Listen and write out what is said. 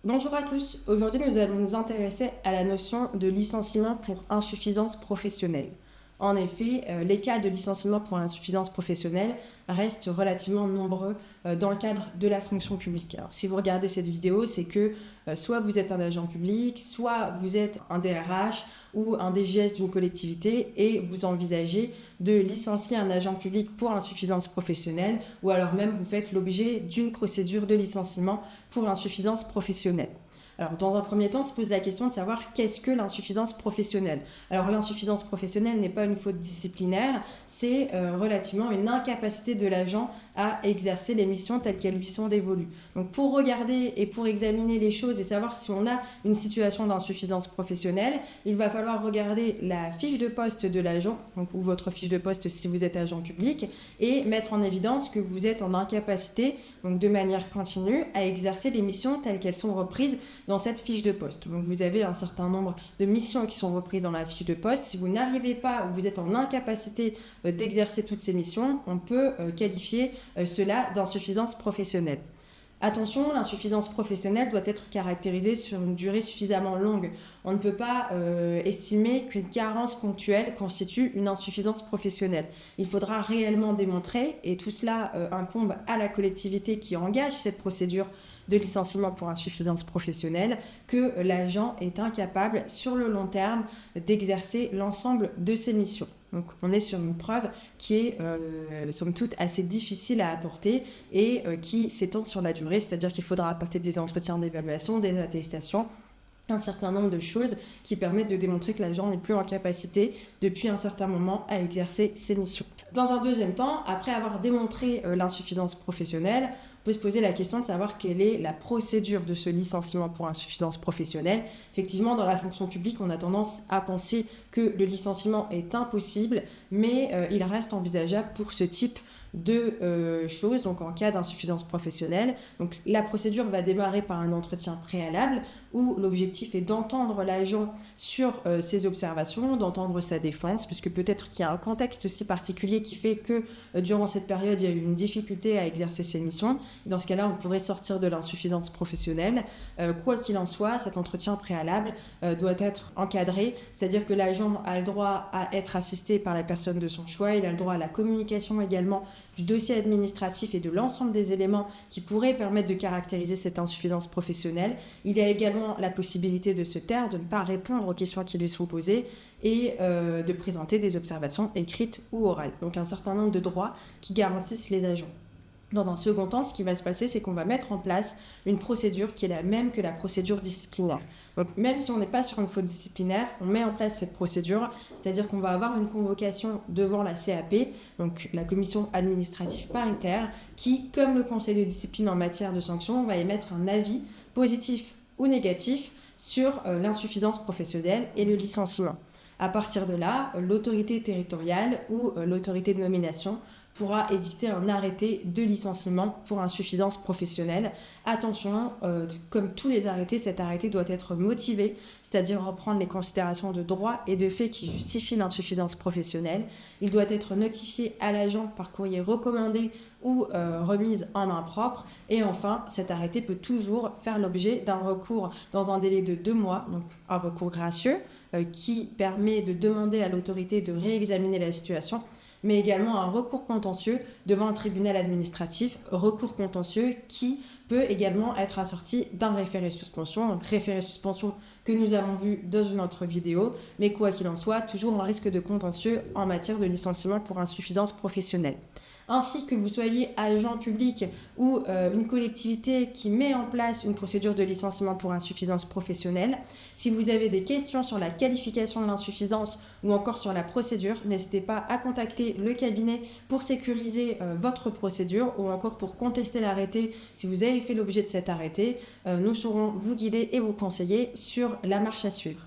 Bonjour à tous, aujourd'hui nous allons nous intéresser à la notion de licenciement pour insuffisance professionnelle. En effet, les cas de licenciement pour insuffisance professionnelle restent relativement nombreux dans le cadre de la fonction publique. Alors si vous regardez cette vidéo, c'est que soit vous êtes un agent public, soit vous êtes un DRH ou un DGS d'une collectivité et vous envisagez de licencier un agent public pour insuffisance professionnelle ou alors même vous faites l'objet d'une procédure de licenciement pour insuffisance professionnelle. Alors, dans un premier temps, on se pose la question de savoir qu'est-ce que l'insuffisance professionnelle. Alors, l'insuffisance professionnelle n'est pas une faute disciplinaire, c'est relativement une incapacité de l'agent à exercer les missions telles qu'elles lui sont dévolues. Donc, pour regarder et pour examiner les choses et savoir si on a une situation d'insuffisance professionnelle, il va falloir regarder la fiche de poste de l'agent, donc, ou votre fiche de poste si vous êtes agent public, et mettre en évidence que vous êtes en incapacité, donc de manière continue, à exercer les missions telles qu'elles sont reprises dans cette fiche de poste. Donc vous avez un certain nombre de missions qui sont reprises dans la fiche de poste. Si vous n'arrivez pas ou vous êtes en incapacité d'exercer toutes ces missions, on peut qualifier cela d'insuffisance professionnelle. Attention, l'insuffisance professionnelle doit être caractérisée sur une durée suffisamment longue. On ne peut pas estimer qu'une carence ponctuelle constitue une insuffisance professionnelle. Il faudra réellement démontrer, et tout cela incombe à la collectivité qui engage cette procédure de licenciement pour insuffisance professionnelle, que l'agent est incapable sur le long terme d'exercer l'ensemble de ses missions. Donc on est sur une preuve qui est somme toute assez difficile à apporter et qui s'étend sur la durée, c'est-à-dire qu'il faudra apporter des entretiens d'évaluation, des attestations, un certain nombre de choses qui permettent de démontrer que l'agent n'est plus en capacité depuis un certain moment à exercer ses missions. Dans un deuxième temps, après avoir démontré l'insuffisance professionnelle, on peut se poser la question de savoir quelle est la procédure de ce licenciement pour insuffisance professionnelle. Effectivement, dans la fonction publique, on a tendance à penser que le licenciement est impossible, mais il reste envisageable pour ce type de choses, donc en cas d'insuffisance professionnelle. Donc la procédure va démarrer par un entretien préalable où l'objectif est d'entendre l'agent sur ses observations, d'entendre sa défense, puisque peut-être qu'il y a un contexte aussi particulier qui fait que durant cette période, il y a eu une difficulté à exercer ses missions. Dans ce cas-là, on pourrait sortir de l'insuffisance professionnelle. Quoi qu'il en soit, cet entretien préalable doit être encadré, c'est-à-dire que l'agent a le droit à être assisté par la personne de son choix, il a le droit à la communication également du dossier administratif et de l'ensemble des éléments qui pourraient permettre de caractériser cette insuffisance professionnelle. Il y a également la possibilité de se taire, de ne pas répondre aux questions qui lui sont posées et de présenter des observations écrites ou orales. Donc un certain nombre de droits qui garantissent les agents. Dans un second temps, ce qui va se passer, c'est qu'on va mettre en place une procédure qui est la même que la procédure disciplinaire. Donc, même si on n'est pas sur une faute disciplinaire, on met en place cette procédure, c'est-à-dire qu'on va avoir une convocation devant la CAP, donc la commission administrative paritaire, qui, comme le conseil de discipline en matière de sanctions, va émettre un avis positif ou négatif sur l'insuffisance professionnelle et le licenciement. À partir de là, l'autorité territoriale ou l'autorité de nomination pourra édicter un arrêté de licenciement pour insuffisance professionnelle. Attention, comme tous les arrêtés, cet arrêté doit être motivé, c'est-à-dire reprendre les considérations de droit et de fait qui justifient l'insuffisance professionnelle. Il doit être notifié à l'agent par courrier recommandé ou remise en main propre. Et enfin, cet arrêté peut toujours faire l'objet d'un recours dans un délai de 2 mois, donc un recours gracieux, qui permet de demander à l'autorité de réexaminer la situation, mais également un recours contentieux devant un tribunal administratif, recours contentieux qui peut également être assorti d'un référé suspension, donc référé suspension que nous avons vu dans une autre vidéo, mais quoi qu'il en soit, toujours un risque de contentieux en matière de licenciement pour insuffisance professionnelle. Ainsi que vous soyez agent public ou une collectivité qui met en place une procédure de licenciement pour insuffisance professionnelle, si vous avez des questions sur la qualification de l'insuffisance ou encore sur la procédure, n'hésitez pas à contacter le cabinet pour sécuriser votre procédure ou encore pour contester l'arrêté si vous avez fait l'objet de cet arrêté. Nous saurons vous guider et vous conseiller sur la marche à suivre.